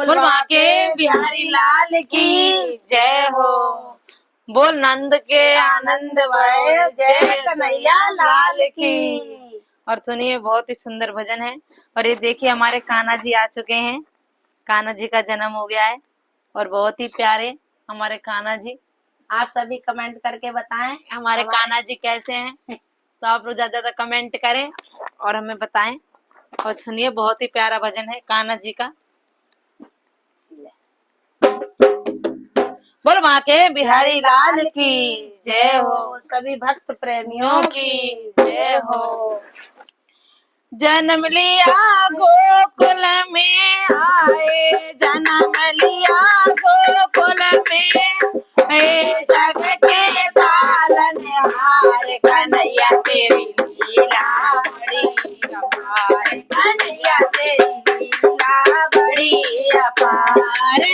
बोल बाके बिहारी लाल की जय हो। बोल नंद के आनंद भय जय कन्हैया लाल की। और सुनिए, बहुत ही सुंदर भजन है। और ये देखिए, हमारे कान्हा जी आ चुके हैं। कान्हा जी का जन्म हो गया है और बहुत ही प्यारे हमारे कान्हा जी। आप सभी कमेंट करके बताएं हमारे कान्हा जी कैसे हैं। तो आप लोग ज्यादा ज्यादा कमेंट करें और हमें बताएं। और सुनिए, बहुत ही प्यारा भजन है कान्हा जी का। बोल बाके बिहारी लाल की जय हो। सभी भक्त प्रेमियों की जय हो। जन्म लिया गोकुल में आए, जन्म लिया गोकुल में, जग के पालनहार कन्हैया तेरी लीला बड़ी अपार। कन्हैया तेरी लीला बड़ी अपार।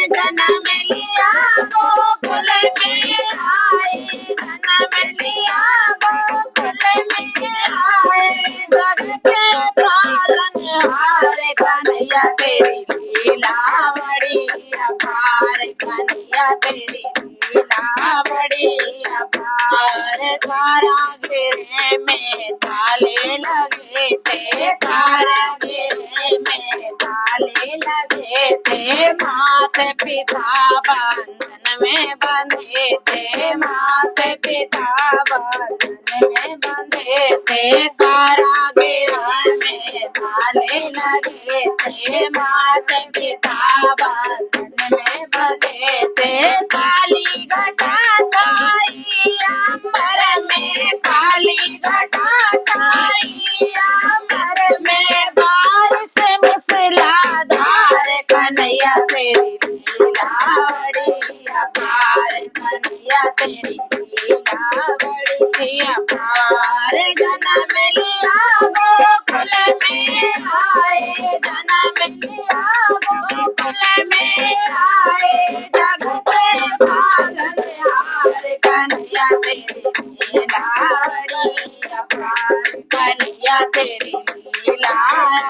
जन्म लिया गोकुल में आए, जन्म लिया गोकुल में आए, जग के पालनहार कन्हैया तेरी लीला बड़ी अपार। कन्हैया तेरी लीला बड़ी अपार। कारागृह में ताले लगे थे, कारागृह में ताले लगे थे, माता पिता बंधन में बंधे थे, माता पिता बंधन में बंधे थे। कारागृह में ताले लगे थे, माता पिता बंधन में बंधे थे। काली घटा छाई अंबर में, काली घटा छाई अंबर में, बारिश मूसलाधार कन्हैया तेरी लीला बड़ी अपार। कन्हैया तेरी लीला बड़ी अपार। जन्म लिया गोकुल में आए, जन्म लिया गोकुल में आए, जग के पालनहार कन्हैया तेरी लीला बड़ी अपार। कन्हैया तेरी लीला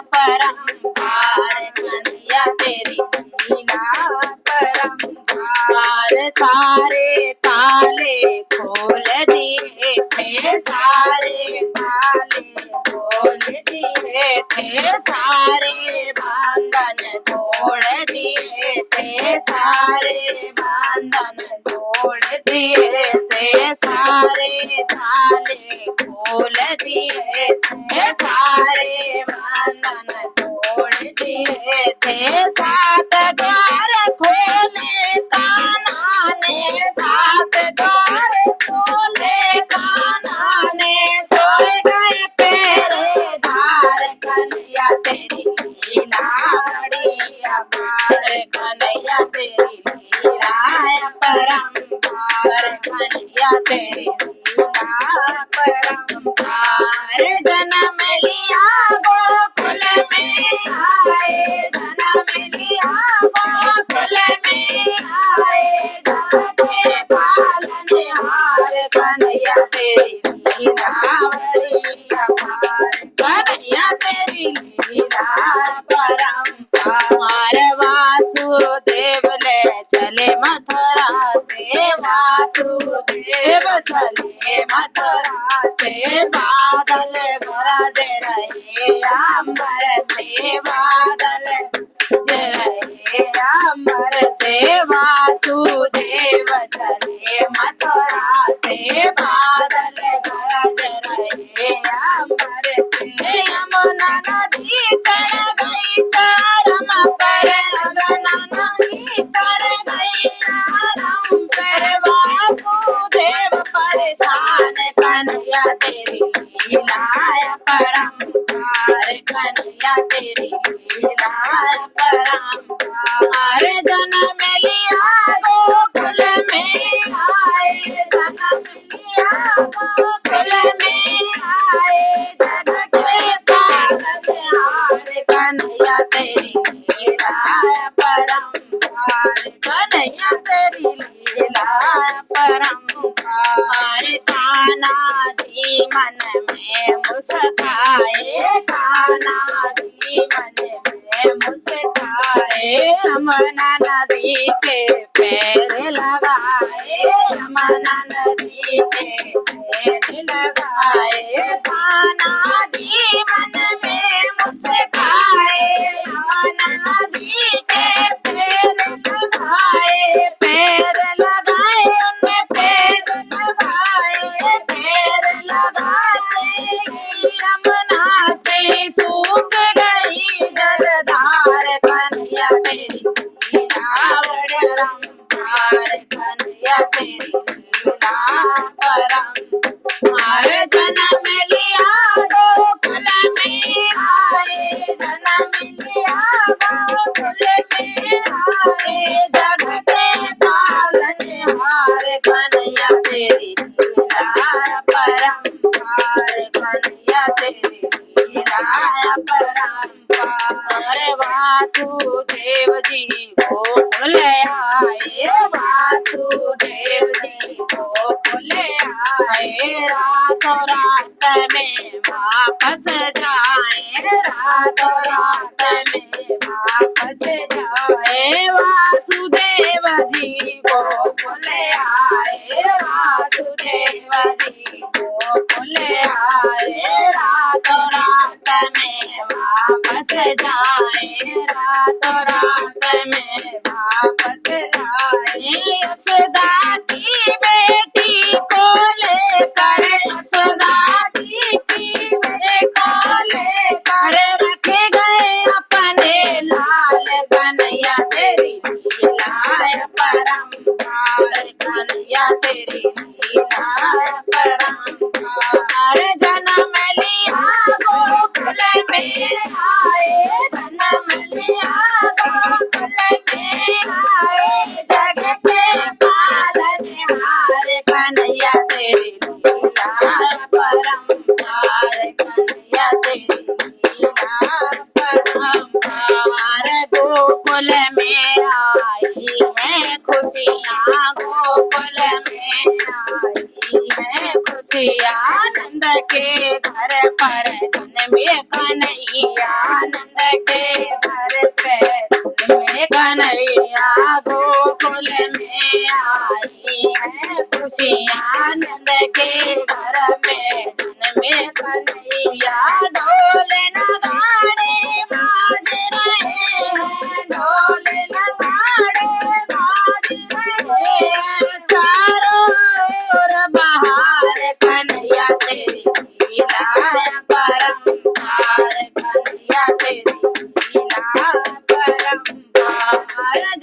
परम्पार। कन्हैया तेरी लीला परम्पार। सारे ताले खोल दिए थे, सारे ताले खोल दिए थे, सारे बंधन तोड़ दिए थे, सारे बंधन तोड़ दिए थे, सारे ताले खोल दिए थे, सारे बंधन तोड़ दिए थे। सात द्वार खोले कान्हा ने, सात द्वार खोले कान्हा ने, सोए गए पहरेदार कन्हैया तेरी लीला बड़ी अपार। कन्हैया तेरी लीला परम्पार। कन्हैया तेरी लीला परम्पार। जन्म लिया गोकुल में आए, जन्म लिया गोकुल में आए, जग के पालनहार कन्हैया तेरी लीला बड़ी अपार। कन्हैया तेरी लीला परम्पार। वासुदेव ले चले मथुरा से, वासुदेव चले मथुरा से, बादल गरज रहे अंबर से, बादल रहे अंबर से, वासुदेव चले मथुरा से, बादल गरज रहे अंबर से। यमुना नदी चढ़ गई चरम पर, यमुना नदी चढ़ गई चरम पर, वासुदेव परेशान कन्हैया तेरी लीला परम्पार। कन्हैया तेरी लीला परम्पार। जन्म लिया यमुना नदी के पैर लगाए, यमुना नदी के पैर लगाए, कान्हा जी मन में मुस्काए, यमुना नदी के पैर लगाए, पैर लगाए उनमें पैर लगाए, पैर लगाते ही यमुना से सूख गई जलधार, कन्हैया तेरी लीला बड़े रंपार, कन्हैया तेरी लीला परम्पार। जन्म लिया गोकुल में आए, जन्म लिया गोकुल में आए, जग के पालनहार, कन्हैया तेरी लीला परम्पार, कन्हैया तेरी लीला परम्पार। वासुदेव जी गोकुल आए, वासुदेव जी गोकुल आए, रातों रात में वापस जाए, रातों रात में वापस जाए, वासुदेव जी गोकुल आए, वासुदेव जी गोकुल आए, रातों रात में वापस जाए, रातों रात में वापस जाए। यशोदा की बेटी को लेकर, यशोदा जी की बेटी को लेकर रखे गए अपने लाल, कन्हैया तेरी लीला परम्पार, कन्हैया तेरी लीला परम्पार। जन्म लिया गोकुल में आए, जन्म लिया गोकुल में आए, जग के पालनहार, कन्हैया तेरी लीला परम्पार, कन्हैया तेरी लीला परम्पार। गोकुल में आई है खुशियाँ, गोकुल में आई है खुशियाँ, नंद के घर पर जन्मे कन्हैया, नंद के घर पे जन्मे कन्हैया, गोकुल में आई है खुशियाँ, नंद के घर में जन्मे कन्हैया। ढोल नगाड़े बाज रहे हैं, ढोल नगाड़े बाज रहे हैं, चारों ओर बहार, कन्हैया तेरी लीला परम्पार, कन्हैया तेरी लीला परम्पार।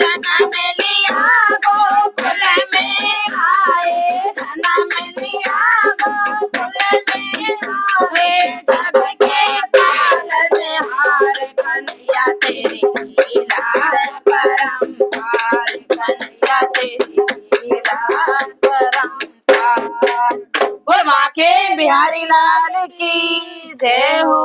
जन्म लिया गोकुल में आए, जन्म लिया गोकुल में आए, जग के पालनहार, कन्हैया तेरी लीला परम्पार, कन्हैया तेरी लीला परम्पार। बोल माँ के बिहारी लाल की जय हो।